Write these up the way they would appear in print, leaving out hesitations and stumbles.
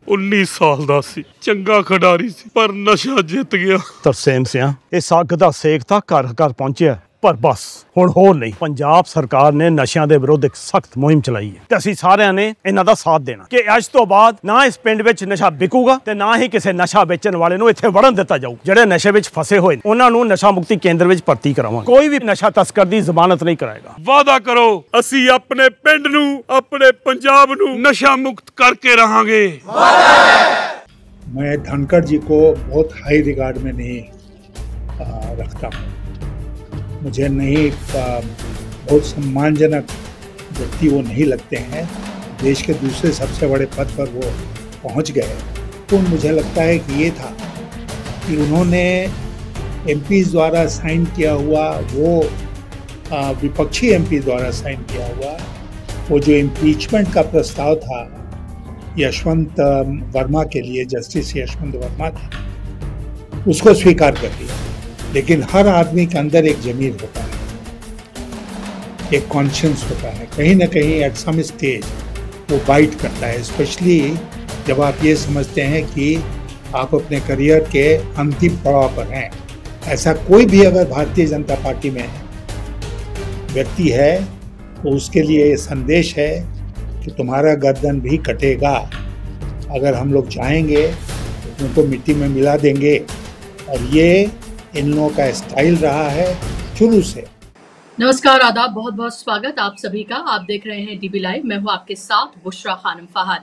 19 ਸਾਲ ਦਾ ਸੀ, ਚੰਗਾ ਖਿਡਾਰੀ ਸੀ, ਪਰ ਨਸ਼ਾ ਜਿੱਤ ਗਿਆ। ਤਰਸੇਮ ਸਿਆ, ਇਸ ਅੱਗ ਦਾ ਸੇਕ ਤਾਂ ਘਰ ਘਰ ਪਹੁੰਚਿਆ, ਪਰ ਬਸ ਹੁਣ ਹੋਰ ਨਹੀਂ। ਪੰਜਾਬ ਸਰਕਾਰ ਨੇ ਨਸ਼ਿਆਂ ਦੇ ਵਿਰੁੱਧ ਇੱਕ ਸਖਤ ਮੁਹਿੰਮ ਚਲਾਈ ਹੈ ਤੇ ਅਸੀਂ ਸਾਰਿਆਂ ਨੇ ਇਹਨਾਂ ਦਾ ਸਾਥ ਦੇਣਾ ਕਿ ਅੱਜ ਤੋਂ ਬਾਅਦ ਨਾ ਇਸ ਪਿੰਡ ਵਿੱਚ ਨਸ਼ਾ ਵਿਕੂਗਾ ਤੇ ਨਾ ਹੀ ਕਿਸੇ ਨਸ਼ਾ ਵੇਚਣ ਵਾਲੇ ਨੂੰ ਇੱਥੇ ਵੜਨ ਦਿੱਤਾ ਜਾਊ। ਜਿਹੜੇ ਨਸ਼ੇ ਵਿੱਚ ਫਸੇ ਹੋਏ ਉਹਨਾਂ ਨੂੰ ਨਸ਼ਾ ਮੁਕਤੀ ਕੇਂਦਰ ਵਿੱਚ ਭਰਤੀ ਕਰਾਵਾਂਗੇ। ਕੋਈ ਵੀ ਨਸ਼ਾ ਤਸਕਰ ਦੀ ਜ਼ਮਾਨਤ ਨਹੀਂ ਕਰਾਏਗਾ। ਵਾਅਦਾ ਕਰੋ, ਅਸੀਂ ਆਪਣੇ ਪਿੰਡ ਨੂੰ, ਆਪਣੇ ਪੰਜਾਬ ਨੂੰ ਨਸ਼ਾ मुक्त करके रहेंगे। मैं धनखड़ जी को बहुत हाई रिगार्ड में नहीं रखता हूँ। मुझे नहीं बहुत सम्मानजनक व्यक्ति वो नहीं लगते हैं। देश के दूसरे सबसे बड़े पद पर वो पहुँच गए तो मुझे लगता है कि ये था कि उन्होंने एमपीज़ द्वारा साइन किया हुआ वो विपक्षी एमपी द्वारा साइन किया हुआ वो जो इम्पीचमेंट का प्रस्ताव था यशवंत वर्मा के लिए, जस्टिस यशवंत वर्मा थे, उसको स्वीकार कर लिया। लेकिन हर आदमी के अंदर एक ज़मीर होता है, एक कॉन्शियंस होता है, कहीं ना कहीं एट सम स्टेज वो बाइट करता है, स्पेशली जब आप ये समझते हैं कि आप अपने करियर के अंतिम पड़ाव पर हैं। ऐसा कोई भी अगर भारतीय जनता पार्टी में व्यक्ति है तो उसके लिए ये संदेश है कि तुम्हारा गर्दन भी कटेगा। अगर हम लोग चाहेंगे तो तुमको मिट्टी में मिला देंगे। और ये इन लोगों का स्टाइल रहा है शुरू से। नमस्कार, आदाब, बहुत बहुत स्वागत आप सभी का। आप देख रहे हैं डीबी लाइव। मैं हूं आपके साथ बुशरा खानम फहाद।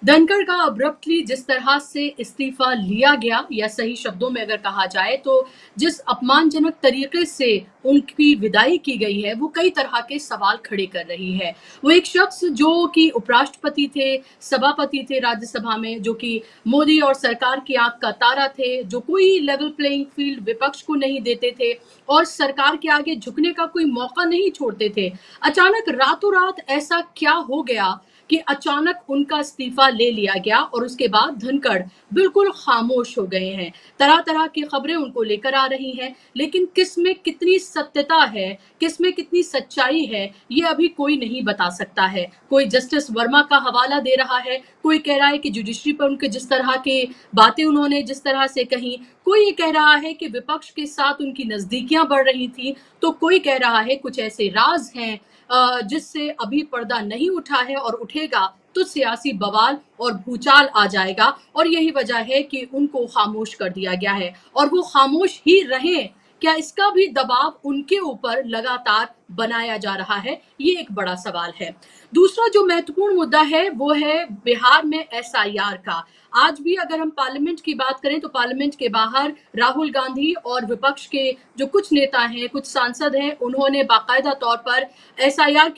धनखड़ का अब्रप्टली जिस तरह से इस्तीफा लिया गया, या सही शब्दों में अगर कहा जाए तो जिस अपमानजनक तरीके से उनकी विदाई की गई है, वो कई तरह के सवाल खड़े कर रही है। वो एक शख्स जो कि उपराष्ट्रपति थे, सभापति थे राज्यसभा में, जो कि मोदी और सरकार की आंख का तारा थे, जो कोई लेवल प्लेइंग फील्ड विपक्ष को नहीं देते थे और सरकार के आगे झुकने का कोई मौका नहीं छोड़ते थे। अचानक रातों रात ऐसा क्या हो गया कि अचानक उनका इस्तीफा ले लिया गया और उसके बाद धनखड़ बिल्कुल खामोश हो गए हैं। तरह तरह की खबरें उनको लेकर आ रही हैं, लेकिन किस में कितनी सत्यता है, किस में कितनी सच्चाई है, ये अभी कोई नहीं बता सकता है। कोई जस्टिस वर्मा का हवाला दे रहा है, कोई कह रहा है कि जुडिशरी पर उनके जिस तरह के बातें उन्होंने जिस तरह से कही, कोई ये कह रहा है कि विपक्ष के साथ उनकी नजदीकियां बढ़ रही थी, तो कोई कह रहा है कुछ ऐसे राज हैं जिससे अभी पर्दा नहीं उठा है और उठेगा तो सियासी बवाल और भूचाल आ जाएगा। और यही वजह है कि उनको खामोश कर दिया गया है और वो खामोश ही रहें, क्या इसका भी दबाव उनके ऊपर लगातार बनाया जा रहा है, ये एक बड़ा सवाल है। दूसरा जो महत्वपूर्ण मुद्दा है वो है बिहार में एसआईआर का। आज भी अगर हम पार्लियामेंट की बात करें तो पार्लियामेंट के बाहर राहुल गांधी और विपक्ष के जो कुछ नेता हैं, कुछ सांसद हैं, उन्होंने बाकायदा तौर पर एसआईआर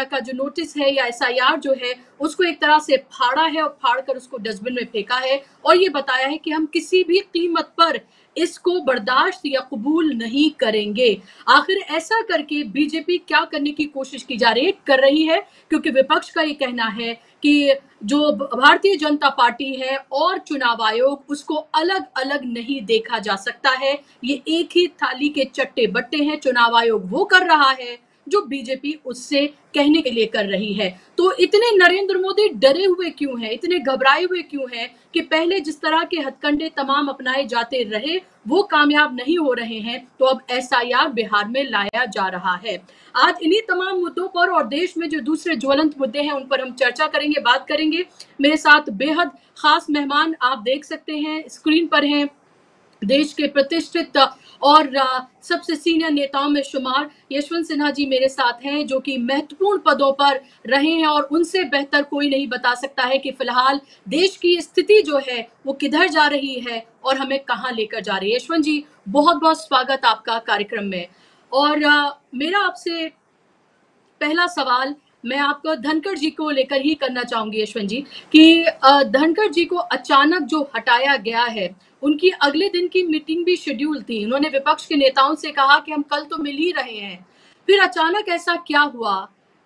का जो नोटिस है या एसआईआर जो है उसको एक तरह से फाड़ा है और फाड़ कर उसको डस्टबिन में फेंका है और ये बताया है कि हम किसी भी कीमत पर इसको बर्दाश्त या कबूल नहीं करेंगे। आखिर ऐसा करके बीजेपी क्या करने की कोशिश की जा रही है, क्योंकि विपक्ष का ये कहना है कि जो भारतीय जनता पार्टी है और चुनाव आयोग, उसको अलग अलग नहीं देखा जा सकता है। ये एक ही थाली के चट्टे बट्टे हैं। चुनाव आयोग वो कर रहा है जो बीजेपी उससे कहने के लिए कर रही है। तो इतने नरेंद्र मोदी डरे हुए क्यों हैं, इतने घबराए हुए क्यों हैं कि पहले जिस तरह के हथकंडे तमाम अपनाए जाते रहे वो कामयाब नहीं हो रहे हैं, तो अब एसआईआर बिहार में लाया जा रहा है। आज इन्हीं तमाम मुद्दों पर और देश में जो दूसरे ज्वलंत मुद्दे हैं उन पर हम चर्चा करेंगे, बात करेंगे। मेरे साथ बेहद खास मेहमान आप देख सकते हैं, स्क्रीन पर हैं। देश के प्रतिष्ठित और सबसे सीनियर नेताओं में शुमार यशवंत सिन्हा जी मेरे साथ हैं, जो कि महत्वपूर्ण पदों पर रहे हैं और उनसे बेहतर कोई नहीं बता सकता है कि फिलहाल देश की स्थिति जो है वो किधर जा रही है और हमें कहां लेकर जा रही है। यशवंत जी, बहुत बहुत स्वागत आपका कार्यक्रम में। और मेरा आपसे पहला सवाल मैं आपको धनखड़ जी को लेकर ही करना चाहूंगी यशवंत जी, कि धनखड़ जी को अचानक जो हटाया गया है, उनकी अगले दिन की मीटिंग भी शेड्यूल थी। उन्होंने विपक्ष के नेताओं से कहा कि हम कल तो मिल ही रहे हैं, फिर अचानक ऐसा क्या हुआ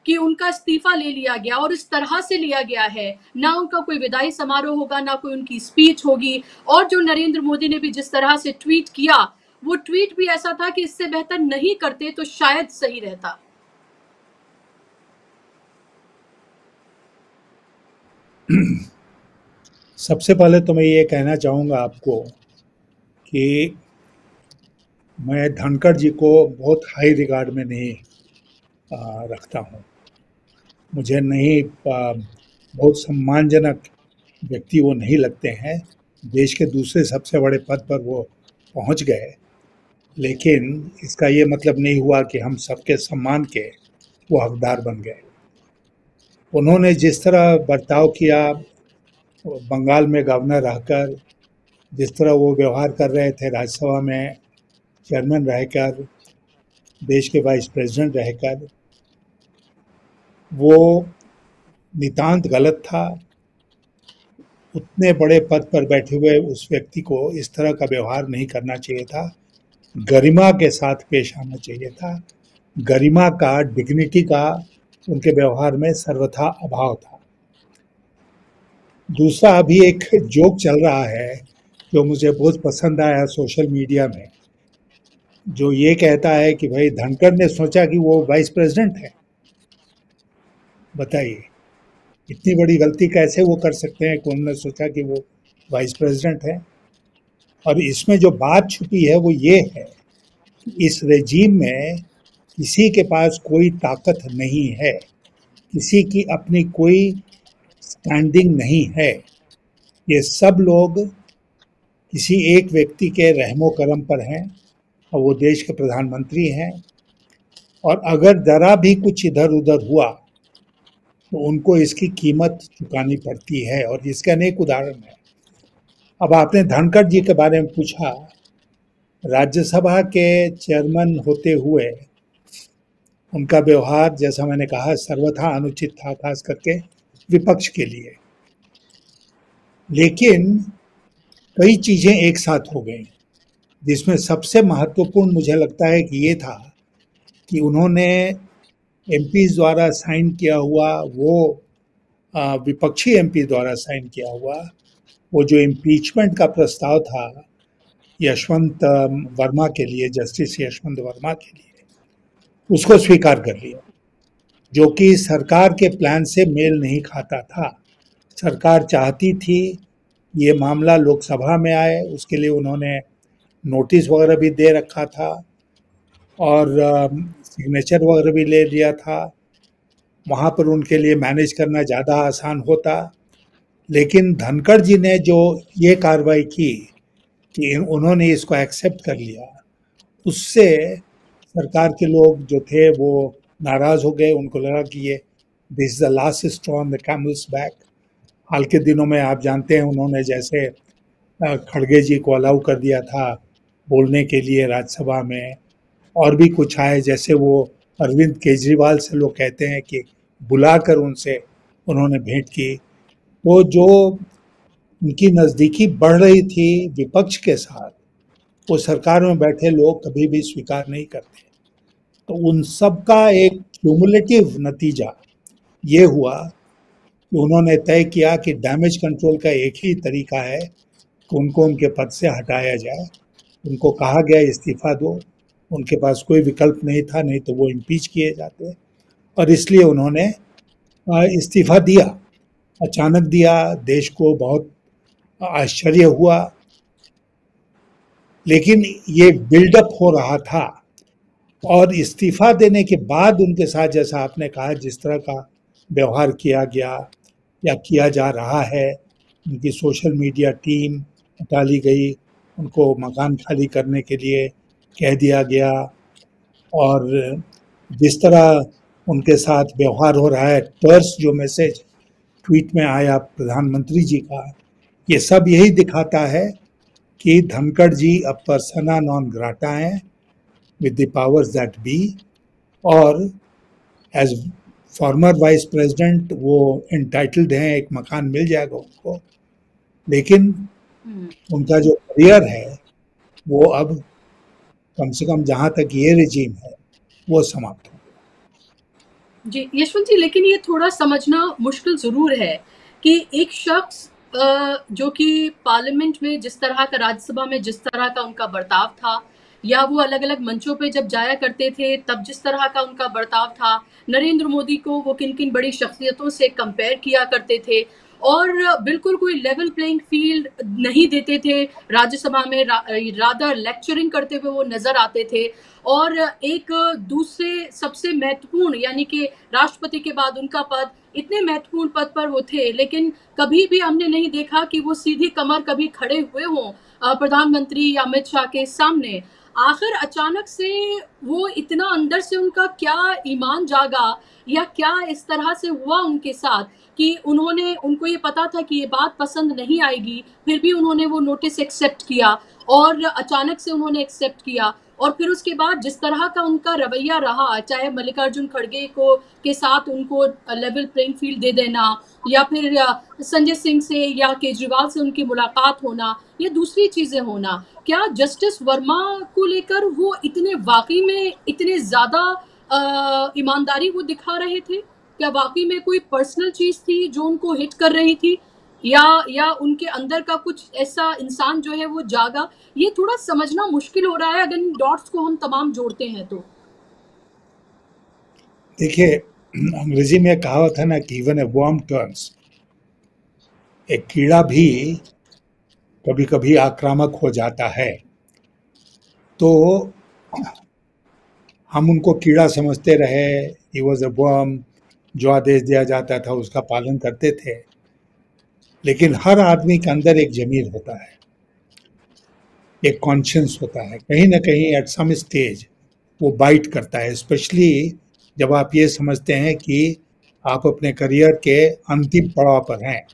कि उनका इस्तीफा ले लिया गया और इस तरह से लिया गया है, ना उनका कोई विदाई समारोह होगा, ना कोई उनकी स्पीच होगी। और जो नरेंद्र मोदी ने भी जिस तरह से ट्वीट किया, वो ट्वीट भी ऐसा था कि इससे बेहतर नहीं करते तो शायद सही रहता। सबसे पहले तो मैं ये कहना चाहूँगा आपको कि मैं धनखड़ जी को बहुत हाई रिगार्ड में नहीं रखता हूँ। मुझे नहीं बहुत सम्मानजनक व्यक्ति वो नहीं लगते हैं। देश के दूसरे सबसे बड़े पद पर वो पहुँच गए, लेकिन इसका ये मतलब नहीं हुआ कि हम सबके सम्मान के वो हकदार बन गए। उन्होंने जिस तरह बर्ताव किया बंगाल में गवर्नर रहकर, जिस तरह वो व्यवहार कर रहे थे राज्यसभा में चेयरमैन रहकर, देश के वाइस प्रेसिडेंट रहकर, वो नितांत गलत था। उतने बड़े पद पर बैठे हुए उस व्यक्ति को इस तरह का व्यवहार नहीं करना चाहिए था। गरिमा के साथ पेश आना चाहिए था। गरिमा का, डिग्निटी का उनके व्यवहार में सर्वथा अभाव था। दूसरा, अभी एक जोक चल रहा है जो मुझे बहुत पसंद आया सोशल मीडिया में, जो ये कहता है कि भाई धनखड़ ने सोचा कि वो वाइस प्रेसिडेंट है। बताइए, इतनी बड़ी गलती कैसे वो कर सकते हैं कि उन्होंने सोचा कि वो वाइस प्रेसिडेंट है। और इसमें जो बात छुपी है वो ये है कि इस रेजीम में किसी के पास कोई ताकत नहीं है, किसी की अपनी कोई स्टैंडिंग नहीं है। ये सब लोग किसी एक व्यक्ति के रहमो करम पर हैं और वो देश के प्रधानमंत्री हैं। और अगर ज़रा भी कुछ इधर उधर हुआ तो उनको इसकी कीमत चुकानी पड़ती है, और इसके अनेक उदाहरण हैं। अब आपने धनखड़ जी के बारे में पूछा। राज्यसभा के चेयरमैन होते हुए उनका व्यवहार, जैसा मैंने कहा, सर्वथा अनुचित था, खास करके विपक्ष के लिए। लेकिन कई चीज़ें एक साथ हो गई, जिसमें सबसे महत्वपूर्ण मुझे लगता है कि ये था कि उन्होंने एमपीज़ द्वारा साइन किया हुआ वो विपक्षी एमपी द्वारा साइन किया हुआ वो जो इम्पीचमेंट का प्रस्ताव था यशवंत वर्मा के लिए, जस्टिस यशवंत वर्मा के लिए, उसको स्वीकार कर लिया, जो कि सरकार के प्लान से मेल नहीं खाता था। सरकार चाहती थी ये मामला लोकसभा में आए, उसके लिए उन्होंने नोटिस वगैरह भी दे रखा था और सिग्नेचर वगैरह भी ले लिया था। वहाँ पर उनके लिए मैनेज करना ज़्यादा आसान होता। लेकिन धनखड़ जी ने जो ये कार्रवाई की कि उन्होंने इसको एक्सेप्ट कर लिया, उससे सरकार के लोग जो थे वो नाराज़ हो गए। उनको लगा कि ये this is the last straw on the camel's back. हाल के दिनों में आप जानते हैं उन्होंने जैसे खड़गे जी को अलाउ कर दिया था बोलने के लिए राज्यसभा में, और भी कुछ आए, जैसे वो अरविंद केजरीवाल से लोग कहते हैं कि बुलाकर उनसे उन्होंने भेंट की। तो जो उनकी नज़दीकी बढ़ रही थी विपक्ष के साथ, वो सरकार में बैठे लोग कभी भी स्वीकार नहीं करते। तो उन सब का एक क्यूमुलेटिव नतीजा ये हुआ कि उन्होंने तय किया कि डैमेज कंट्रोल का एक ही तरीका है कि उनको उनके पद से हटाया जाए। उनको कहा गया इस्तीफ़ा दो, उनके पास कोई विकल्प नहीं था, नहीं तो वो इम्पीच किए जाते, और इसलिए उन्होंने इस्तीफ़ा दिया। अचानक दिया, देश को बहुत आश्चर्य हुआ, लेकिन ये बिल्डअप हो रहा था। और इस्तीफ़ा देने के बाद उनके साथ, जैसा आपने कहा, जिस तरह का व्यवहार किया गया या किया जा रहा है, उनकी सोशल मीडिया टीम हटा ली गई, उनको मकान खाली करने के लिए कह दिया गया, और जिस तरह उनके साथ व्यवहार हो रहा है, टर्स जो मैसेज ट्वीट में आया प्रधानमंत्री जी का, ये सब यही दिखाता है कि धनखड़ जी अब पर्सना नॉन ग्राटा हैं with the powers that be, और एज फॉर्मर वाइस प्रेसिडेंट वो एंटाइटल्ड हैं, एक मकान मिल जाएगा उनको, लेकिन उनका जो करियर है वो अब कम से कम जहाँ तक ये रेजीम है वो समाप्त हो गया। जी यशवंत जी, लेकिन ये थोड़ा समझना मुश्किल ज़रूर है कि एक शख्स जो कि पार्लियामेंट में जिस तरह का, राज्यसभा में जिस तरह का उनका बर्ताव था, या वो अलग अलग मंचों पे जब जाया करते थे तब जिस तरह का उनका बर्ताव था, नरेंद्र मोदी को वो किन किन बड़ी शख्सियतों से कंपेयर किया करते थे, और बिल्कुल कोई लेवल प्लेइंग फील्ड नहीं देते थे। राज्यसभा में रादर लेक्चरिंग करते हुए वो नजर आते थे और एक दूसरे सबसे महत्वपूर्ण यानी कि राष्ट्रपति के बाद उनका पद, इतने महत्वपूर्ण पद पर वो थे, लेकिन कभी भी हमने नहीं देखा कि वो सीधी कमर कभी खड़े हुए हों प्रधानमंत्री या अमित शाह के सामने। आखिर अचानक से वो इतना अंदर से उनका क्या ईमान जागा या क्या इस तरह से हुआ उनके साथ कि उनको ये पता था कि ये बात पसंद नहीं आएगी, फिर भी उन्होंने वो नोटिस एक्सेप्ट किया और अचानक से उन्होंने एक्सेप्ट किया। और फिर उसके बाद जिस तरह का उनका रवैया रहा, चाहे मल्लिकार्जुन खड़गे को के साथ उनको लेवल प्लेइंग फील्ड दे देना या फिर संजय सिंह से या केजरीवाल से उनकी मुलाकात होना या दूसरी चीजें होना, क्या जस्टिस वर्मा को लेकर वो इतने वाकई में इतने ज्यादा ईमानदारी वो दिखा रहे थे? क्या वाकई में कोई पर्सनल चीज थी जो उनको हिट कर रही थी या उनके अंदर का कुछ ऐसा इंसान जो है वो जागा? ये थोड़ा समझना मुश्किल हो रहा है अगर इन डॉट्स को हम तमाम जोड़ते हैं तो। देखिए, अंग्रेजी में कहावत है ना कि इवन ए वर्म टर्न्स, एक कीड़ा भी कभी कभी आक्रामक हो जाता है। तो हम उनको कीड़ा समझते रहे, ही वॉज ए वर्म, जो आदेश दिया जाता था उसका पालन करते थे। लेकिन हर आदमी के अंदर एक ज़मीर होता है, एक कॉन्शियंस होता है, कहीं ना कहीं एट सम स्टेज वो बाइट करता है, स्पेशली जब आप ये समझते हैं कि आप अपने करियर के अंतिम पड़ाव पर हैं।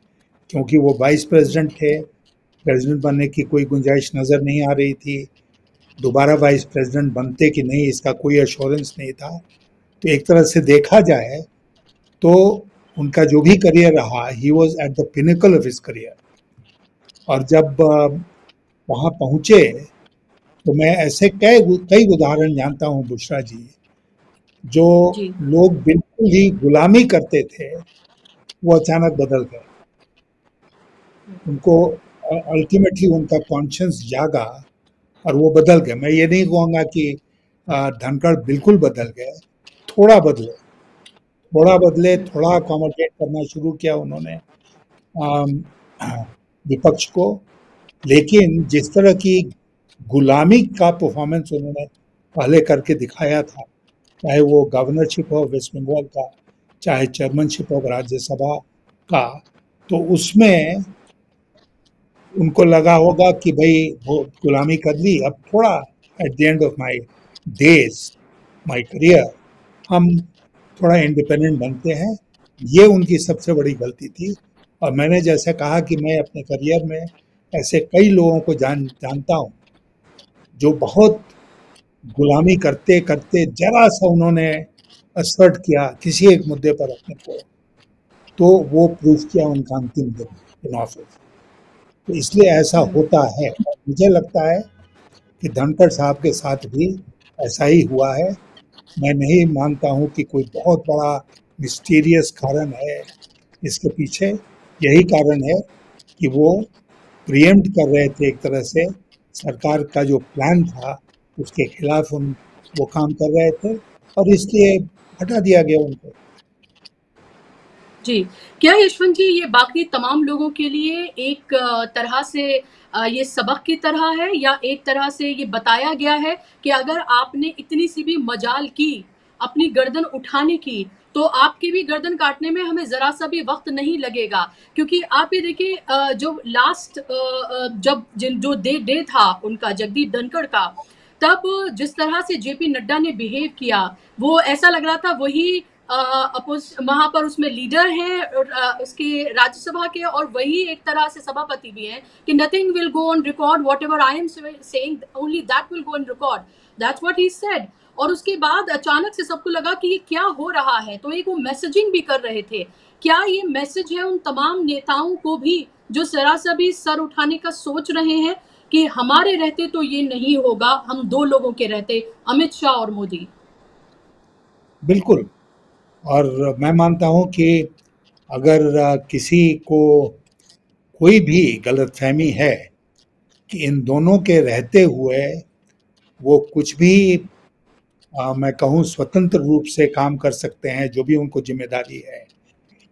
क्योंकि वो वाइस प्रेसिडेंट थे, प्रेसिडेंट बनने की कोई गुंजाइश नज़र नहीं आ रही थी, दोबारा वाइस प्रेसिडेंट बनते कि नहीं इसका कोई एश्योरेंस नहीं था। तो एक तरह से देखा जाए तो उनका जो भी करियर रहा, he was at the pinnacle of his career. और जब वहाँ पहुँचे तो मैं ऐसे कई उदाहरण जानता हूँ बुशरा जी, जो लोग बिल्कुल ही गुलामी करते थे वो अचानक बदल गए। उनको अल्टीमेटली उनका कॉन्शियंस जागा और वो बदल गए। मैं ये नहीं कहूँगा कि धनखड़ बिल्कुल बदल गए, थोड़ा बदले, थोड़ा अकोमोडेट करना शुरू किया उन्होंने विपक्ष को। लेकिन जिस तरह की गुलामी का परफॉर्मेंस उन्होंने पहले करके दिखाया था, चाहे वो गवर्नरशिप हो वेस्ट बंगाल का, चाहे चेयरमैनशिप हो राज्यसभा का, तो उसमें उनको लगा होगा कि भाई वो गुलामी कर ली, अब थोड़ा at the end of my days, my career, हम थोड़ा इंडिपेंडेंट बनते हैं। ये उनकी सबसे बड़ी गलती थी। और मैंने जैसे कहा कि मैं अपने करियर में ऐसे कई लोगों को जानता हूँ जो बहुत गुलामी करते करते जरा सा उन्होंने असर्ट किया किसी एक मुद्दे पर अपने को, तो वो प्रूफ किया उनका अंतिम दिन इन ऑफिस। तो इसलिए ऐसा होता है। मुझे लगता है कि धनखड़ साहब के साथ भी ऐसा ही हुआ है। मैं नहीं मानता हूँ कि कोई बहुत बड़ा मिस्टीरियस कारण है इसके पीछे। यही कारण है कि वो प्रिएम्प्ट कर रहे थे एक तरह से, सरकार का जो प्लान था उसके खिलाफ वो काम कर रहे थे और इसलिए हटा दिया गया उनको। जी, क्या यशवंत जी ये बाकी तमाम लोगों के लिए एक तरह से ये सबक की तरह है या एक तरह से ये बताया गया है कि अगर आपने इतनी सी भी मजाल की अपनी गर्दन उठाने की, तो आपकी भी गर्दन काटने में हमें जरा सा भी वक्त नहीं लगेगा? क्योंकि आप ये देखिए, जो लास्ट जो डे था उनका, जगदीप धनखड़ का, तब जिस तरह से जेपी नड्डा ने बिहेव किया, वो ऐसा लग रहा था वही वहां पर उसमें लीडर हैं उसके राज्यसभा के, और वही एक तरह से सभापति भी हैं कि nothing will go on record, whatever I am saying only that will go on record, that's what he said. और उसके बाद अचानक से सबको लगा कि ये क्या हो रहा है, तो एक वो मैसेजिंग भी कर रहे थे। क्या ये मैसेज है उन तमाम नेताओं को भी जो जरा सा भी सर उठाने का सोच रहे हैं कि हमारे रहते तो ये नहीं होगा, हम दो लोगों के रहते, अमित शाह और मोदी? बिल्कुल। और मैं मानता हूं कि अगर किसी को कोई भी गलतफहमी है कि इन दोनों के रहते हुए वो कुछ भी मैं कहूँ स्वतंत्र रूप से काम कर सकते हैं, जो भी उनको जिम्मेदारी है,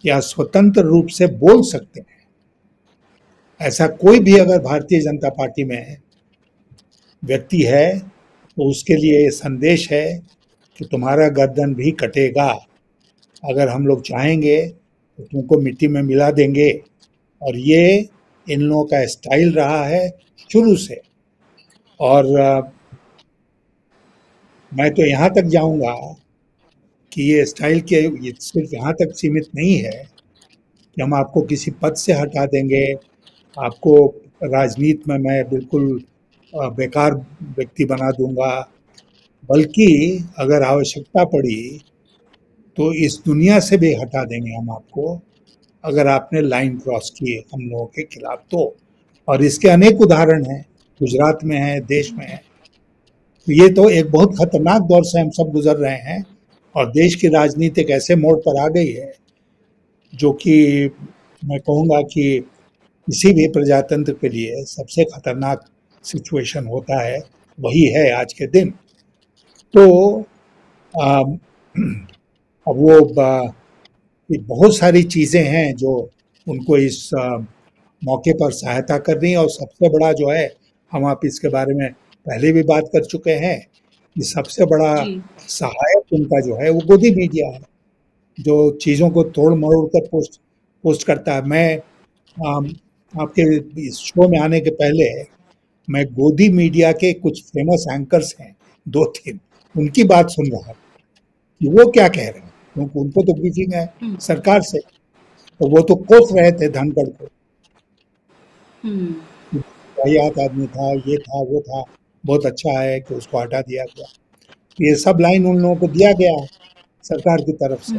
क्या स्वतंत्र रूप से बोल सकते हैं। ऐसा कोई भी अगर भारतीय जनता पार्टी में व्यक्ति है तो उसके लिए ये संदेश है कि तुम्हारा गर्दन भी कटेगा। अगर हम लोग चाहेंगे तो तुमको मिट्टी में मिला देंगे। और ये इन लोगों का स्टाइल रहा है शुरू से। और मैं तो यहाँ तक जाऊँगा कि ये स्टाइल के ये सिर्फ यहाँ तक सीमित नहीं है कि हम आपको किसी पद से हटा देंगे, आपको राजनीति में मैं बिल्कुल बेकार व्यक्ति बना दूंगा, बल्कि अगर आवश्यकता पड़ी तो इस दुनिया से भी हटा देंगे हम आपको, अगर आपने लाइन क्रॉस की हम लोगों के खिलाफ तो। और इसके अनेक उदाहरण हैं, गुजरात में है, देश में है। तो ये तो एक बहुत खतरनाक दौर से हम सब गुजर रहे हैं और देश की राजनीति एक ऐसे मोड़ पर आ गई है जो कि मैं कहूँगा कि किसी भी प्रजातंत्र के लिए सबसे खतरनाक सिचुएशन होता है, वही है आज के दिन। तो अब वो बहुत सारी चीज़ें हैं जो उनको इस मौके पर सहायता कर रही हैं। और सबसे बड़ा जो है, हम आप इसके बारे में पहले भी बात कर चुके हैं कि सबसे बड़ा सहायक उनका जो है वो गोदी मीडिया है, जो चीज़ों को तोड़ मरोड़ कर पोस्ट करता है। मैं आपके इस शो में आने के पहले मैं गोदी मीडिया के कुछ फेमस एंकर्स हैं 2-3, उनकी बात सुन रहा था कि वो क्या कह रहे हैं, क्योंकि उनको तो ब्रीफिंग है सरकार से। तो वो तो कोस रहे थे धनखड़ को, वाहियात आदमी था, ये था वो था, बहुत अच्छा है कि उसको हटा दिया गया। ये सब लाइन उन लोगों को दिया गया सरकार की तरफ से।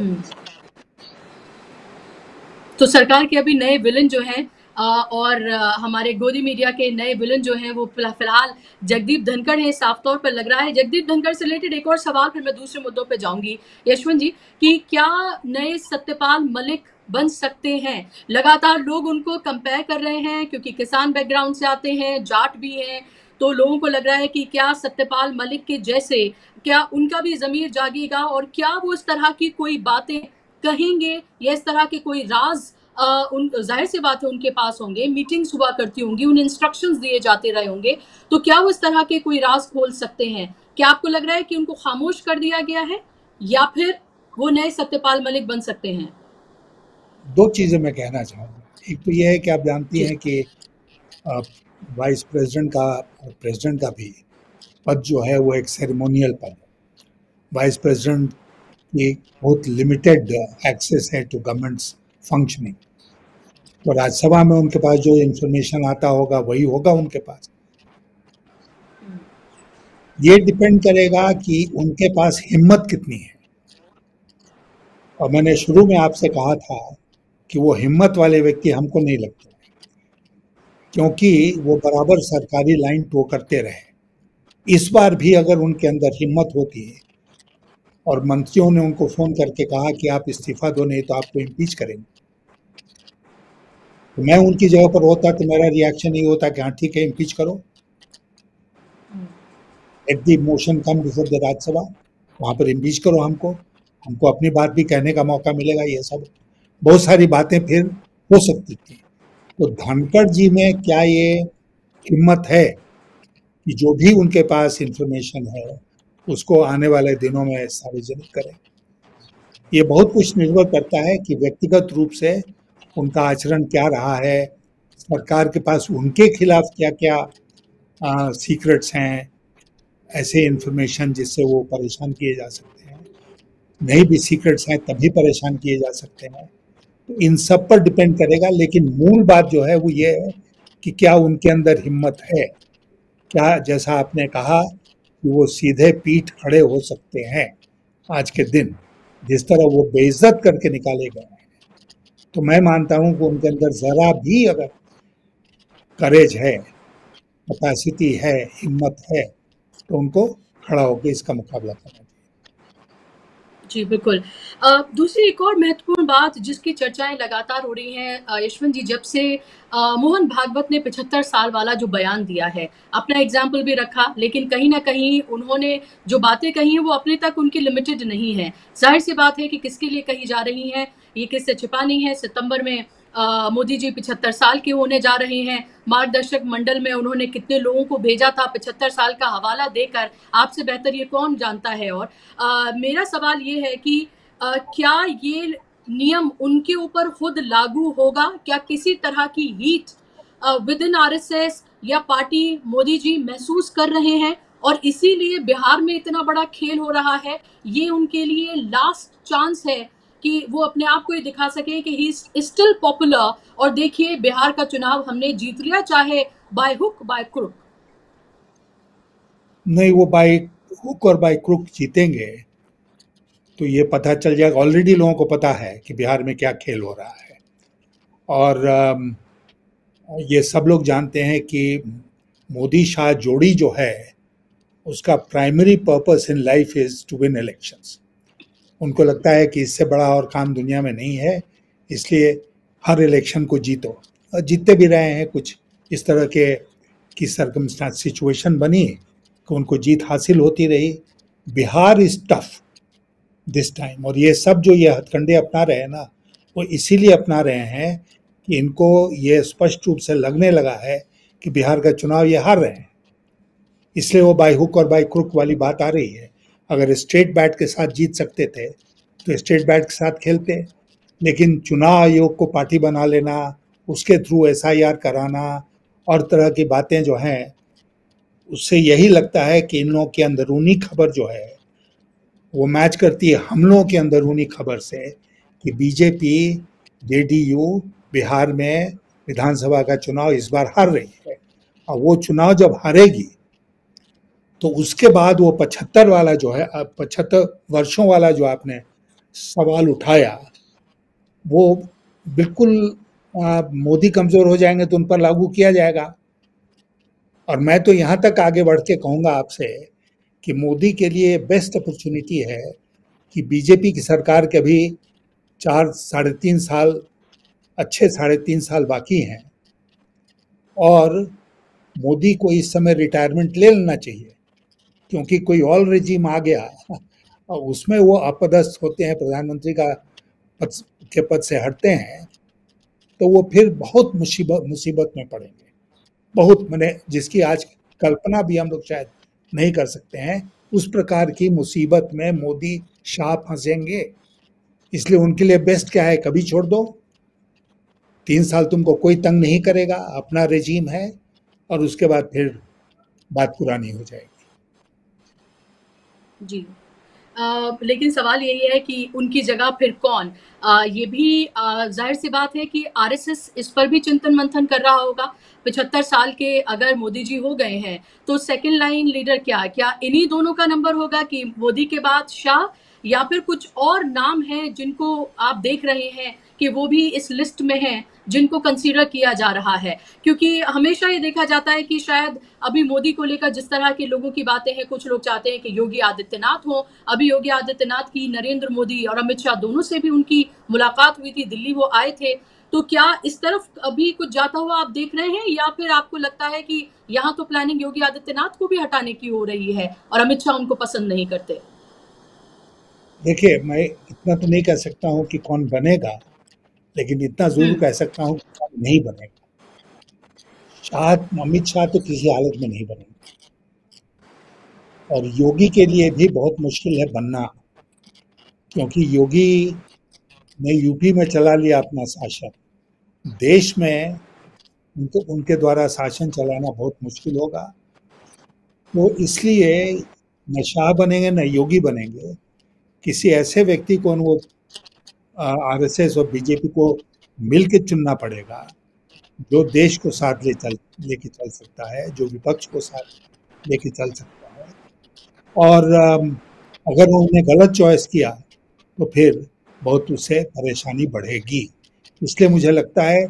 तो सरकार के अभी नए विलन जो हैं और हमारे गोदी मीडिया के नए विलन जो हैं वो फिलहाल जगदीप धनखड़ है, साफ तौर पर लग रहा है। जगदीप धनखड़ से रिलेटेड एक और सवाल, फिर मैं दूसरे मुद्दों पे जाऊंगी यशवंत जी, कि क्या नए सत्यपाल मलिक बन सकते हैं? लगातार लोग उनको कंपेयर कर रहे हैं क्योंकि किसान बैकग्राउंड से आते हैं, जाट भी हैं, तो लोगों को लग रहा है कि क्या सत्यपाल मलिक के जैसे क्या उनका भी जमीर जागेगा और क्या वो इस तरह की कोई बातें कहेंगे या इस तरह के कोई राज उन जाहिर सी बात है उनके पास होंगे, मीटिंग्स हुआ करती होंगी, उन्हें इंस्ट्रक्शंस दिए जाते रहे होंगे, तो क्या वो इस तरह के कोई राज खोल सकते हैं? क्या आपको लग रहा है कि उनको खामोश कर दिया गया है या फिर वो नए सत्यपाल मलिक बन सकते हैं? दो चीजें मैं कहना चाहूँगा। एक तो ये है कि आप जानती हैं कि वाइस प्रेसिडेंट का और प्रेसिडेंट का भी पद जो है वो एक सेरेमोनियल पद है। वाइस प्रेसिडेंट की बहुत लिमिटेड एक्सेस है टू गवर्नमेंट्स फंक्शनिंग। तो राज्यसभा में उनके पास जो इंफॉर्मेशन आता होगा वही होगा उनके पास। ये डिपेंड करेगा कि उनके पास हिम्मत कितनी है। और मैंने शुरू में आपसे कहा था कि वो हिम्मत वाले व्यक्ति हमको नहीं लगते, क्योंकि वो बराबर सरकारी लाइन टो करते रहे। इस बार भी अगर उनके अंदर हिम्मत होती है और मंत्रियों ने उनको फोन करके कहा कि आप इस्तीफा दो नहीं तो आपको इम्पीच करेंगे, तो मैं उनकी जगह पर होता तो मेरा रिएक्शन ये होता कि हाँ ठीक है, इम्पीच करो, let the motion come before the Rajya Sabha, वहाँ पर इम्पीच करो हमको अपनी बात भी कहने का मौका मिलेगा। ये सब बहुत सारी बातें फिर हो सकती थी। तो धनखड़ जी में क्या ये हिम्मत है कि जो भी उनके पास इंफॉर्मेशन है उसको आने वाले दिनों में सार्वजनिक करें? ये बहुत कुछ निर्भर करता है कि व्यक्तिगत रूप से उनका आचरण क्या रहा है, सरकार के पास उनके खिलाफ क्या क्या सीक्रेट्स हैं, ऐसे इंफॉर्मेशन जिससे वो परेशान किए जा सकते हैं, नहीं भी सीक्रेट्स हैं तभी परेशान किए जा सकते हैं। तो इन सब पर डिपेंड करेगा। लेकिन मूल बात जो है वो ये है कि क्या उनके अंदर हिम्मत है, क्या जैसा आपने कहा कि वो सीधे पीठ खड़े हो सकते हैं आज के दिन, जिस तरह वो बेइज्जत करके निकाले गए हैं। तो मैं मानता हूं कि उनके अंदर जरा भी अगर करेज है, कैपेसिटी है, हिम्मत है, तो उनको खड़ा होकर इसका मुकाबला करना चाहिए। जी बिल्कुल। दूसरी एक और महत्वपूर्ण बात जिसकी चर्चाएं लगातार हो रही हैं यशवंत जी, जब से मोहन भागवत ने 75 साल वाला जो बयान दिया है, अपना एग्जाम्पल भी रखा, लेकिन कहीं ना कहीं उन्होंने जो बातें कही हैं वो अपने तक उनकी लिमिटेड नहीं है। जाहिर सी बात है कि किसके लिए कही जा रही हैं ये किससे छिपा नहीं है। सितंबर में मोदी जी 75 साल के होने जा रहे हैं। मार्गदर्शक मंडल में उन्होंने कितने लोगों को भेजा था 75 साल का हवाला देकर, आपसे बेहतर ये कौन जानता है। और मेरा सवाल ये है कि क्या ये नियम उनके ऊपर खुद लागू होगा? क्या किसी तरह की हीट विद इन आरएसएस या पार्टी मोदी जी महसूस कर रहे हैं और इसीलिए बिहार में इतना बड़ा खेल हो रहा है? ये उनके लिए लास्ट चांस है कि वो अपने आप को ये दिखा सके कि ही इज स्टिल पॉपुलर, और देखिए बिहार का चुनाव हमने जीत लिया, चाहे बाय हुक बाय क्रुक। नहीं, वो बाय हुक और बाय क्रुक जीतेंगे तो ये पता चल जाएगा। ऑलरेडी लोगों को पता है कि बिहार में क्या खेल हो रहा है, और ये सब लोग जानते हैं कि मोदी शाह जोड़ी जो है उसका primary purpose in life is to win elections. उनको लगता है कि इससे बड़ा और काम दुनिया में नहीं है, इसलिए हर इलेक्शन को जीतो। और जीतते भी रहे हैं। कुछ इस तरह के की सर्कमस्टांस सिचुएशन बनी कि उनको जीत हासिल होती रही। Bihar is tough this time, और ये सब जो ये हथकंडे अपना रहे हैं ना, वो इसीलिए अपना रहे हैं कि इनको ये स्पष्ट रूप से लगने लगा है कि बिहार का चुनाव ये हार रहे हैं, इसलिए वो बाय हुक और बाय क्रुक वाली बात आ रही है। अगर स्टेट बैट के साथ जीत सकते थे तो स्टेट बैट के साथ खेलते, लेकिन चुनाव आयोग को पार्टी बना लेना, उसके थ्रू एसआईआर कराना और तरह की बातें जो हैं, उससे यही लगता है कि इन लोगों की अंदरूनी खबर जो है वो मैच करती है हम लोगों की अंदरूनी खबर से कि बीजेपी जेडीयू बिहार में विधानसभा का चुनाव इस बार हार रही है। और वो चुनाव जब हारेगी तो उसके बाद वो 75 वाला जो है, 75 वर्षों वाला जो आपने सवाल उठाया, वो बिल्कुल मोदी कमजोर हो जाएंगे तो उन पर लागू किया जाएगा। और मैं तो यहाँ तक आगे बढ़ के कहूँगा आपसे कि मोदी के लिए बेस्ट अपॉर्चुनिटी है कि बीजेपी की सरकार के अभी 3.5 साल, अच्छे 3.5 साल बाकी हैं, और मोदी को इस समय रिटायरमेंट ले लेना चाहिए, क्योंकि कोई और रेजिम आ गया और उसमें वो अपदस्थ होते हैं, प्रधानमंत्री का पद से हटते हैं, तो वो फिर बहुत मुसीबत में पड़ेंगे। बहुत, मैंने जिसकी आज कल्पना भी हम लोग शायद नहीं कर सकते हैं, उस प्रकार की मुसीबत में मोदी शाह फंसेंगे। इसलिए उनके लिए बेस्ट क्या है, कभी छोड़ दो, 3 साल तुमको कोई तंग नहीं करेगा, अपना रेजीम है, और उसके बाद फिर बात पुरानी हो जाएगी। जी। लेकिन सवाल यही है कि उनकी जगह फिर कौन? ये भी जाहिर सी बात है कि आरएसएस इस पर भी चिंतन मंथन कर रहा होगा। 75 साल के अगर मोदी जी हो गए हैं तो सेकंड लाइन लीडर क्या इन्हीं दोनों का नंबर होगा कि मोदी के बाद शाह, या फिर कुछ और नाम हैं जिनको आप देख रहे हैं कि वो भी इस लिस्ट में हैं जिनको कंसीडर किया जा रहा है? क्योंकि हमेशा ये देखा जाता है कि शायद अभी मोदी को लेकर जिस तरह के लोगों की बातें हैं, कुछ लोग चाहते हैं कि योगी आदित्यनाथ हो। अभी योगी आदित्यनाथ की नरेंद्र मोदी और अमित शाह दोनों से भी उनकी मुलाकात हुई थी, दिल्ली वो आए थे। तो क्या इस तरफ अभी कुछ जाता हुआ आप देख रहे हैं, या फिर आपको लगता है कि यहाँ तो प्लानिंग योगी आदित्यनाथ को भी हटाने की हो रही है और अमित शाह उनको पसंद नहीं करते? देखिए, मैं इतना तो नहीं कह सकता हूँ कि कौन बनेगा, लेकिन इतना जरूर कह सकता हूँ कि कौन नहीं बनेगा। अमित शाह तो किसी हालत में नहीं बनेंगे, और योगी के लिए भी बहुत मुश्किल है बनना, क्योंकि योगी ने यूपी में चला लिया अपना शासन, देश में उनके द्वारा शासन चलाना बहुत मुश्किल होगा। तो इसलिए न शाह बनेंगे न योगी बनेंगे, किसी ऐसे व्यक्ति को वो आरएसएस और बीजेपी को मिलकर चुनना पड़ेगा जो देश को साथ लेके चल सकता है, जो विपक्ष को साथ लेके चल सकता है। और अगर उन्होंने गलत चॉइस किया तो फिर बहुत उससे परेशानी बढ़ेगी। इसलिए मुझे लगता है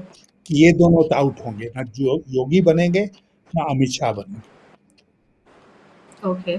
कि ये दोनों तो आउट होंगे, ना योगी बनेंगे ना अमित शाह बनेंगे। ओके।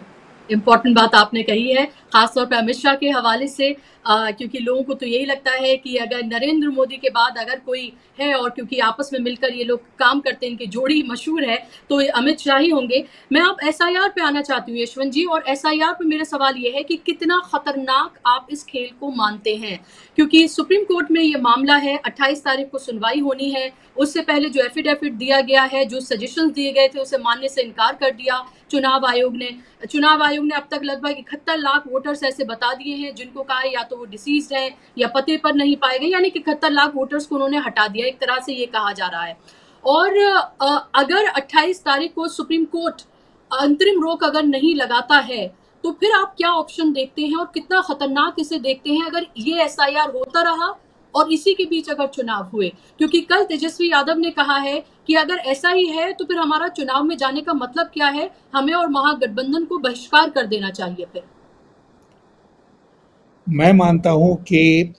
इम्पोर्टेंट बात आपने कही है, खासतौर पे अमित शाह के हवाले से, क्योंकि लोगों को तो यही लगता है कि अगर नरेंद्र मोदी के बाद अगर कोई है, और क्योंकि आपस में मिलकर ये लोग काम करते हैं, इनकी जोड़ी मशहूर है, तो ये अमित शाह ही होंगे। मैं आप एसआईआर पे आना चाहती हूँ यशवंत जी, और एसआईआर पे मेरा सवाल ये है कि कितना खतरनाक आप इस खेल को मानते हैं, क्योंकि सुप्रीम कोर्ट में ये मामला है, 28 तारीख को सुनवाई होनी है। उससे पहले जो एफिडेविट दिया गया है, जो सजेशंस दिए गए थे, उसे मानने से इनकार कर दिया चुनाव आयोग ने। अब तक लगभग 71 लाख वोटर्स ऐसे बता दिए हैं जिनको कहा है या तो वो डिसीज्ड हैं या पते पर नहीं पाए गए, यानी कि 71 लाख वोटर्स को उन्होंने हटा दिया, एक तरह से ये कहा जा रहा है। और अगर 28 तारीख को सुप्रीम कोर्ट अंतरिम रोक अगर नहीं लगाता है, तो फिर आप क्या ऑप्शन देखते हैं और कितना खतरनाक इसे देखते हैं अगर ये एसआईआर होता रहा और इसी के बीच अगर चुनाव हुए? क्योंकि कल तेजस्वी यादव ने कहा है कि अगर ऐसा ही है तो फिर हमारा चुनाव में जाने का मतलब क्या है, हमें और महागठबंधन को बहिष्कार कर देना चाहिए। फिर मैं मानता हूं कि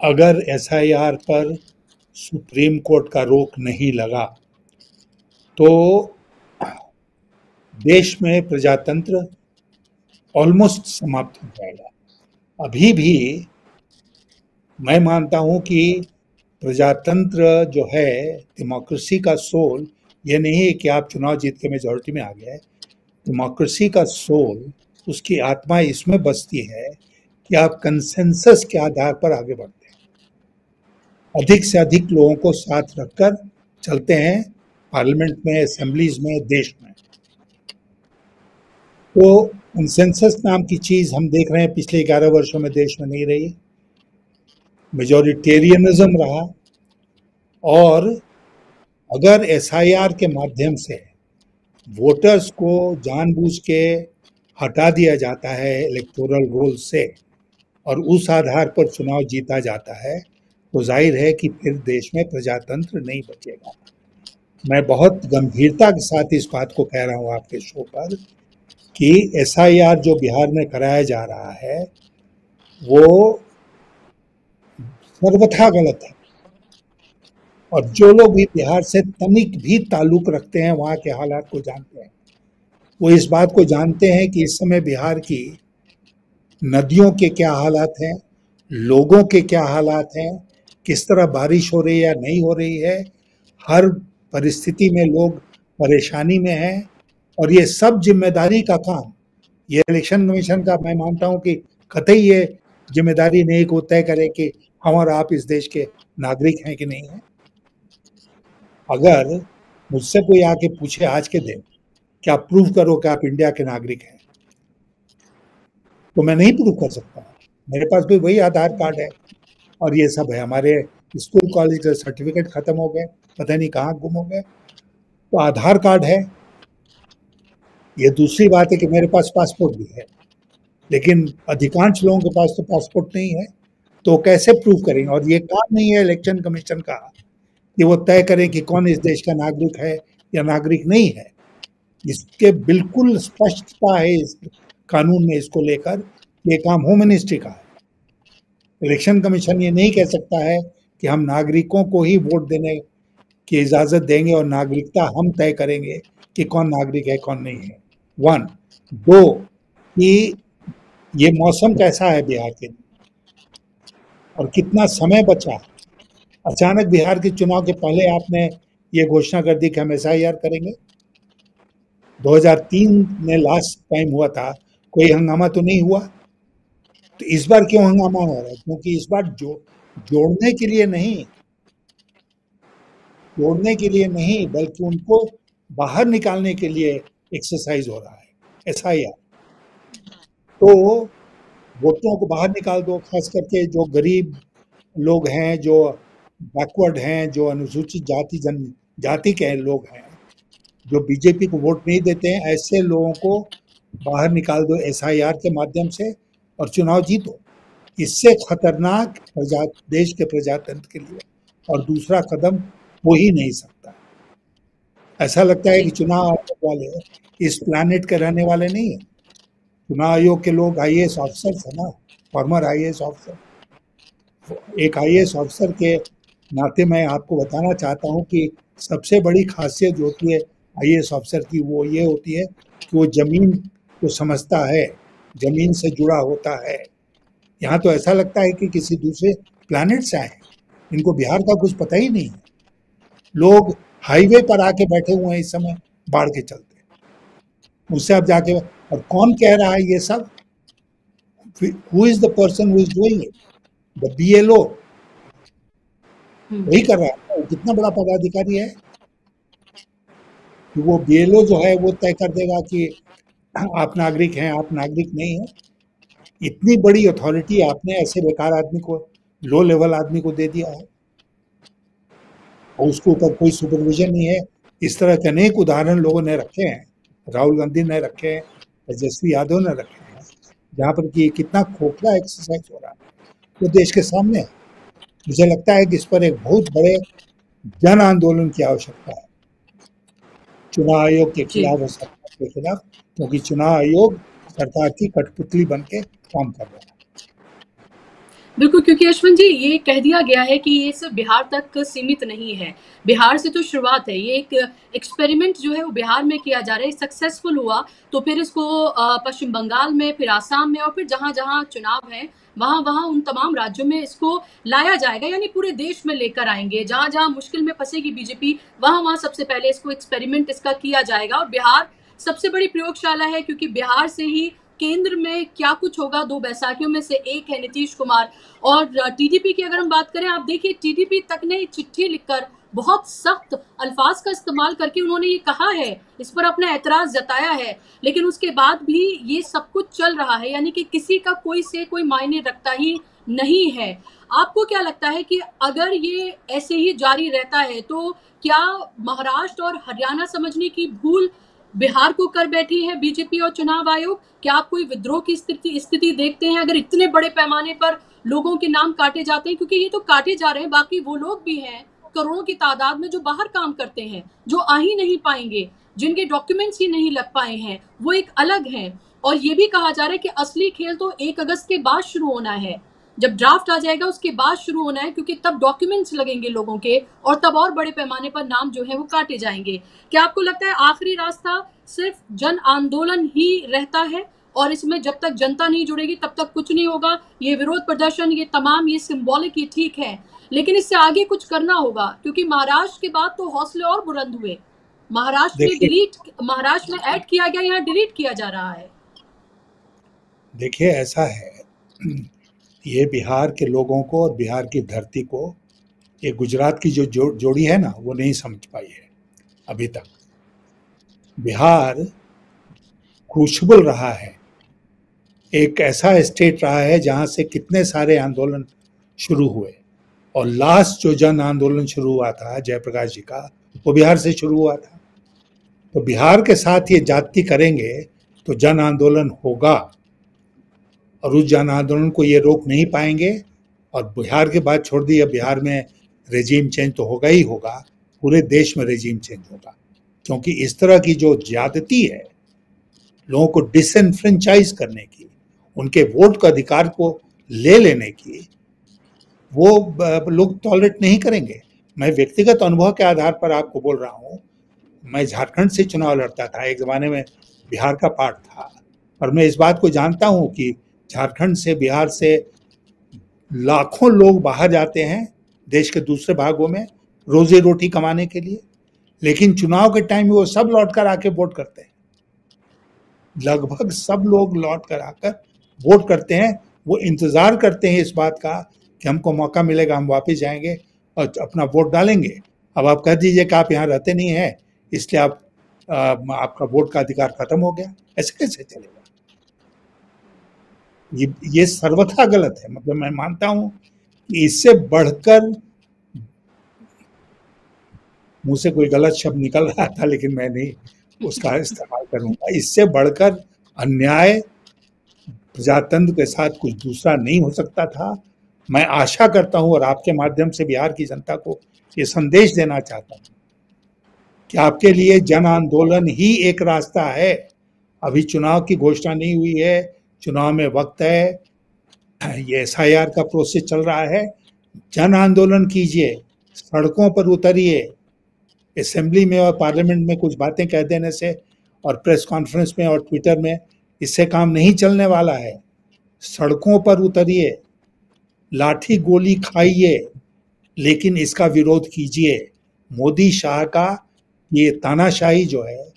अगर एसआईआर पर सुप्रीम कोर्ट का रोक नहीं लगा तो देश में प्रजातंत्र ऑलमोस्ट समाप्त हो जाएगा। अभी भी मैं मानता हूं कि प्रजातंत्र जो है, डेमोक्रेसी का सोल, ये नहीं है कि आप चुनाव जीत के मेजॉरिटी में आ गए। डेमोक्रेसी का सोल, उसकी आत्मा इसमें बसती है कि आप कंसेंसस के आधार पर आगे बढ़ते हैं, अधिक से अधिक लोगों को साथ रखकर चलते हैं पार्लियामेंट में, असेंबलीज में, देश में। तो कंसेंसस नाम की चीज हम देख रहे हैं पिछले 11 वर्षों में देश में नहीं रही, मेजॉरिटेरियनिज्म रहा। और अगर एसआईआर के माध्यम से वोटर्स को जानबूझ के हटा दिया जाता है इलेक्टोरल रोल से और उस आधार पर चुनाव जीता जाता है, तो जाहिर है कि फिर देश में प्रजातंत्र नहीं बचेगा। मैं बहुत गंभीरता के साथ इस बात को कह रहा हूँ आपके शो पर कि एसआईआर जो बिहार में कराया जा रहा है वो सर्वथा गलत है। और जो लोग भी बिहार से तनिक भी ताल्लुक रखते हैं, वहाँ के हालात को जानते हैं, वो इस बात को जानते हैं कि इस समय बिहार की नदियों के क्या हालात हैं, लोगों के क्या हालात हैं, किस तरह बारिश हो रही है या नहीं हो रही है। हर परिस्थिति में लोग परेशानी में हैं और ये सब जिम्मेदारी का काम ये इलेक्शन कमीशन का, मैं मानता हूं कि कतई ये जिम्मेदारी नहीं को तय करे कि हम और आप इस देश के नागरिक हैं कि नहीं है। अगर मुझसे कोई आके पूछे आज के दिन क्या प्रूव करो कि आप इंडिया के नागरिक हैं, तो मैं नहीं प्रूव कर सकता। मेरे पास भी वही आधार कार्ड है और ये सब है। हमारे स्कूल कॉलेज के सर्टिफिकेट खत्म हो गए, पता नहीं कहाँ गुम हो गए, तो आधार कार्ड है। ये दूसरी बात है कि मेरे पास पासपोर्ट भी है, लेकिन अधिकांश लोगों के पास तो पासपोर्ट नहीं है, तो कैसे प्रूव करेंगे? और ये काम नहीं है इलेक्शन कमीशन का कि वो तय करें कि कौन इस देश का नागरिक है या नागरिक नहीं है। इसके बिल्कुल स्पष्टता है इस कानून में इसको लेकर, ये काम होम मिनिस्ट्री का है। इलेक्शन कमीशन ये नहीं कह सकता है कि हम नागरिकों को ही वोट देने की इजाज़त देंगे और नागरिकता हम तय करेंगे कि कौन नागरिक है कौन नहीं है। 1, 2 कि ये मौसम कैसा है बिहार के और कितना समय बचा। अचानक बिहार के चुनाव के पहले आपने ये घोषणा कर दी कि हम एसआईआर करेंगे। 2003 में लास्ट टाइम हुआ था, कोई हंगामा तो नहीं हुआ। तो इस बार क्यों हंगामा हो रहा है? क्योंकि इस बार जोड़ने के लिए नहीं बल्कि उनको बाहर निकालने के लिए एक्सरसाइज हो रहा है एसआईआर। तो वोटरों को बाहर निकाल दो, खास करके जो गरीब लोग हैं, जो बैकवर्ड हैं, जो अनुसूचित जनजाति के लोग हैं, जो बीजेपी को वोट नहीं देते हैं, ऐसे लोगों को बाहर निकाल दो एसआईआर के माध्यम से और चुनाव जीतो। इससे खतरनाक देश के प्रजातंत्र के लिए और दूसरा कदम हो ही नहीं सकता। ऐसा लगता है कि चुनाव आयोग वाले इस प्लैनेट के रहने वाले नहीं है। चुनाव आयोग के लोग आईएएस ऑफिसर्स है ना, फॉर्मर आईएएस ऑफिसर। एक आईएएस ऑफिसर के नाते मैं आपको बताना चाहता हूं कि सबसे बड़ी खासियत जो होती है आईएएस ऑफिसर की, वो ये होती है कि वो जमीन वो समझता है, जमीन से जुड़ा होता है। यहाँ तो ऐसा लगता है कि किसी दूसरे प्लैनेट से आए हैं। इनको बिहार का कुछ पता ही नहीं है। लोग हाईवे पर आके बैठे हुए हैं इस समय बाढ़ के चलते। उससे अब जाके और कौन कह रहा है ये सब? Who is the person who is doing it? The BLO वही कर रहा है। वो कितना बड़ा पदाधिकारी है कि वो BLO जो है वो तय कर देगा कि आप नागरिक हैं, आप नागरिक नहीं हैं। इतनी बड़ी अथॉरिटी आपने ऐसे बेकार आदमी को, लो लेवल आदमी को दे दिया है और उसके ऊपर कोई सुपरविजन नहीं है। इस तरह के अनेक उदाहरण लोगों ने रखे हैं, राहुल गांधी ने रखे हैं, तेजस्वी यादव ने रखे हैं, जहाँ पर कि कितना खोखला एक्सरसाइज हो रहा है वो देश के सामने है। मुझे लगता है कि इस पर एक बहुत बड़े जन आंदोलन की आवश्यकता है, चुनाव आयोग के खिलाफ और सरकार के खिलाफ, क्योंकि चुनाव आयोग सरकार की कठपुतली बन के काम कर रहा है। बिल्कुल, क्योंकि यशवंत जी ये कह दिया गया है कि ये सिर्फ बिहार तक सीमित नहीं है। बिहार से तो शुरुआत है, ये एक एक्सपेरिमेंट जो है वो बिहार में किया जा रहा है, सक्सेसफुल हुआ तो फिर इसको पश्चिम बंगाल में, फिर आसाम में और फिर जहां जहां चुनाव है वहां वहां उन तमाम राज्यों में इसको लाया जाएगा, यानी पूरे देश में लेकर आएंगे। जहां जहां मुश्किल में फंसेगी बीजेपी वहां वहां सबसे पहले इसको एक्सपेरिमेंट इसका किया जाएगा। और बिहार सबसे बड़ी प्रयोगशाला है, क्योंकि बिहार से ही केंद्र में क्या कुछ होगा। 2 बैसाखियों में से एक है नीतीश कुमार। और टीडीपी की अगर हम बात करें, आप देखिए टीडीपी तक ने चिट्ठी लिखकर बहुत सख्त अल्फाज का इस्तेमाल करके उन्होंने ये कहा है, इस पर अपना ऐतराज जताया है, लेकिन उसके बाद भी ये सब कुछ चल रहा है, यानी कि किसी का कोई से कोई मायने रखता ही नहीं है। आपको क्या लगता है कि अगर ये ऐसे ही जारी रहता है तो क्या महाराष्ट्र और हरियाणा समझने की भूल बिहार को कर बैठी है बीजेपी और चुनाव आयोग? क्या आप कोई विद्रोह की स्थिति देखते हैं अगर इतने बड़े पैमाने पर लोगों के नाम काटे जाते हैं? क्योंकि ये तो काटे जा रहे हैं, बाकी वो लोग भी हैं करोड़ों की तादाद में जो बाहर काम करते हैं, जो आ ही नहीं पाएंगे, जिनके डॉक्यूमेंट्स ही नहीं लग पाए हैं, वो एक अलग हैं। और ये भी कहा जा रहा है कि असली खेल तो 1 अगस्त के बाद शुरू होना है, जब ड्राफ्ट आ जाएगा उसके बाद शुरू होना है, क्योंकि तब डॉक्यूमेंट्स लगेंगे लोगों के और तब और बड़े पैमाने पर नाम जो है वो काटे जाएंगे। क्या आपको लगता है आखिरी रास्ता सिर्फ जन आंदोलन ही रहता है और इसमें जब तक जनता नहीं जुड़ेगी तब तक कुछ नहीं होगा? ये विरोध प्रदर्शन, ये तमाम, ये सिंबॉलिक, ये ठीक है, लेकिन इससे आगे कुछ करना होगा, क्योंकि महाराष्ट्र के बाद तो हौसले और बुलंद हुए। महाराष्ट्र में ऐड किया गया, यहाँ डिलीट किया जा रहा है। देखिए ऐसा है, ये बिहार के लोगों को और बिहार की धरती को ये गुजरात की जो जोड़ी है ना वो नहीं समझ पाई है अभी तक। बिहार क्रूशिबल रहा है, एक ऐसा स्टेट रहा है जहां से कितने सारे आंदोलन शुरू हुए और लास्ट जो जन आंदोलन शुरू हुआ था जयप्रकाश जी का, वो बिहार से शुरू हुआ था। तो बिहार के साथ ये जाति करेंगे तो जन आंदोलन होगा और उस जन आंदोलन को ये रोक नहीं पाएंगे। और बिहार के बाद छोड़ दिए, बिहार में रेजीम चेंज तो होगा ही होगा, पूरे देश में रेजीम चेंज होगा, क्योंकि इस तरह की जो ज्यादती है लोगों को डिसएनफ्रेंचाइज करने की, उनके वोट का अधिकार को ले लेने की, वो लोग टॉलरेट नहीं करेंगे। मैं व्यक्तिगत अनुभव के आधार पर आपको बोल रहा हूँ, मैं झारखंड से चुनाव लड़ता था, एक ज़माने में बिहार का पार्ट था, और मैं इस बात को जानता हूँ कि झारखंड से, बिहार से लाखों लोग बाहर जाते हैं देश के दूसरे भागों में रोजी रोटी कमाने के लिए, लेकिन चुनाव के टाइम में वो सब लौट कर आके वोट करते हैं। लगभग सब लोग लौट कर आकर वोट करते हैं। वो इंतज़ार करते हैं इस बात का कि हमको मौका मिलेगा, हम वापस जाएंगे और अपना वोट डालेंगे। अब आप कह दीजिए कि आप यहाँ रहते नहीं हैं इसलिए आपका वोट का अधिकार खत्म हो गया, ऐसे कैसे चलेगा? ये सर्वथा गलत है। मतलब मैं मानता हूं कि इससे बढ़कर, मुंह से कोई गलत शब्द निकल रहा था लेकिन मैं नहीं उसका इस्तेमाल करूंगा, इससे बढ़कर अन्याय प्रजातंत्र के साथ कुछ दूसरा नहीं हो सकता था। मैं आशा करता हूं और आपके माध्यम से बिहार की जनता को ये संदेश देना चाहता हूं कि आपके लिए जन आंदोलन ही एक रास्ता है। अभी चुनाव की घोषणा नहीं हुई है, चुनाव में वक्त है, ये SIR का प्रोसेस चल रहा है। जन आंदोलन कीजिए, सड़कों पर उतरिए। असेंबली में और पार्लियामेंट में कुछ बातें कह देने से और प्रेस कॉन्फ्रेंस में और ट्विटर में इससे काम नहीं चलने वाला है। सड़कों पर उतरिए, लाठी गोली खाइए, लेकिन इसका विरोध कीजिए। मोदी शाह का ये तानाशाही जो है,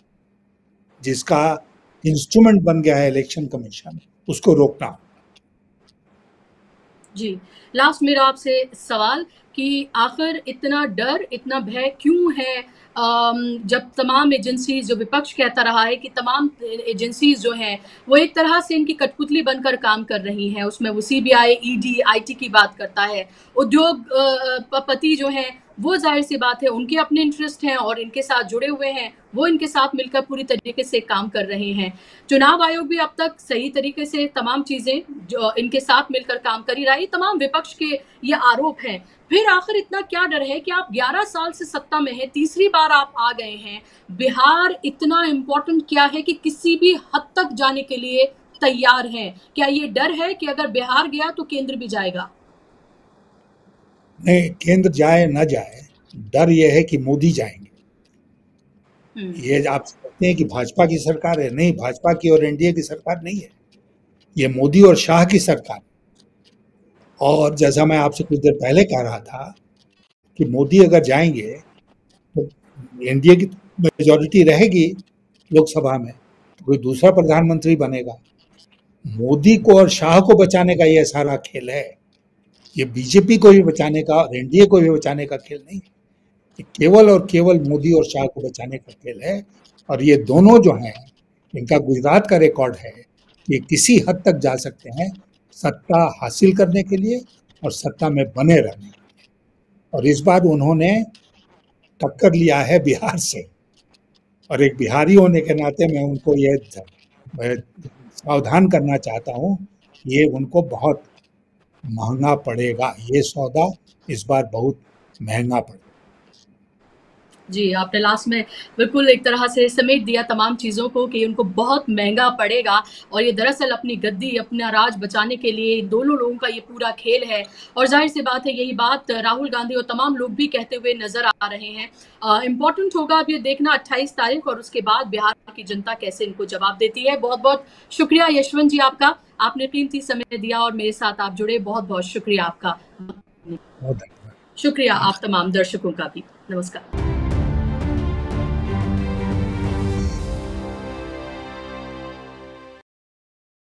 जिसका इंस्ट्रूमेंट बन गया है इलेक्शन कमीशन, उसको रोकना। जी, लास्ट मेरा आपसे सवाल कि आखिर इतना डर, इतना भय क्यों है? जब तमाम एजेंसीज, जो विपक्ष कहता रहा है कि तमाम एजेंसीज जो हैं वो एक तरह से इनकी कठपुतली बनकर काम कर रही हैं, उसमें वो सीबीआई, ईडी, आईटी की बात करता है, उद्योगपति जो हैं वो जाहिर सी बात है उनके अपने इंटरेस्ट हैं और इनके साथ जुड़े हुए हैं, वो इनके साथ मिलकर पूरी तरीके से काम कर रहे हैं। चुनाव आयोग भी अब तक सही तरीके से तमाम चीजें जो इनके साथ मिलकर काम कर ही रहा है, तमाम विपक्ष के ये आरोप हैं। फिर आखिर इतना क्या डर है कि आप 11 साल से सत्ता में हैं, तीसरी बार आप आ गए हैं, बिहार इतना इम्पोर्टेंट क्या है कि किसी भी हद तक जाने के लिए तैयार हैं? क्या ये डर है कि अगर बिहार गया तो केंद्र भी जाएगा? नहीं, केंद्र जाए ना जाए, डर यह है कि मोदी जाएंगे। ये आप कहते हैं कि भाजपा की सरकार है, नहीं, भाजपा की और एनडीए की सरकार नहीं है, ये मोदी और शाह की सरकार। और जैसा मैं आपसे कुछ देर पहले कह रहा था कि मोदी अगर जाएंगे तो एनडीए की मेजॉरिटी रहेगी लोकसभा में, तो कोई दूसरा प्रधानमंत्री बनेगा। मोदी को और शाह को बचाने का यह सारा खेल है, ये बीजेपी को भी बचाने का और एनडीए को भी बचाने का खेल नहीं है, ये केवल और केवल मोदी और शाह को बचाने का खेल है। और ये दोनों जो हैं, इनका गुजरात का रिकॉर्ड है कि किसी हद तक जा सकते हैं सत्ता हासिल करने के लिए और सत्ता में बने रहने के लिए। और इस बार उन्होंने टक्कर लिया है बिहार से, और एक बिहारी होने के नाते मैं उनको ये सावधान करना चाहता हूँ, ये उनको बहुत महंगा पड़ेगा, ये सौदा इस बार बहुत महंगा पड़ेगा। जी, आपने लास्ट में बिल्कुल एक तरह से समेट दिया तमाम चीज़ों को कि उनको बहुत महंगा पड़ेगा, और ये दरअसल अपनी गद्दी, अपना राज बचाने के लिए दोनों लोगों का ये पूरा खेल है। और जाहिर-सी बात है, यही बात राहुल गांधी और तमाम लोग भी कहते हुए नज़र आ रहे हैं। इम्पोर्टेंट होगा अब ये देखना 28 तारीख, और उसके बाद बिहार की जनता कैसे इनको जवाब देती है। बहुत-बहुत शुक्रिया यशवंत जी आपका, आपने कीमती समय दिया और मेरे साथ आप जुड़े, बहुत-बहुत शुक्रिया आपका। शुक्रिया आप तमाम दर्शकों का भी। नमस्कार।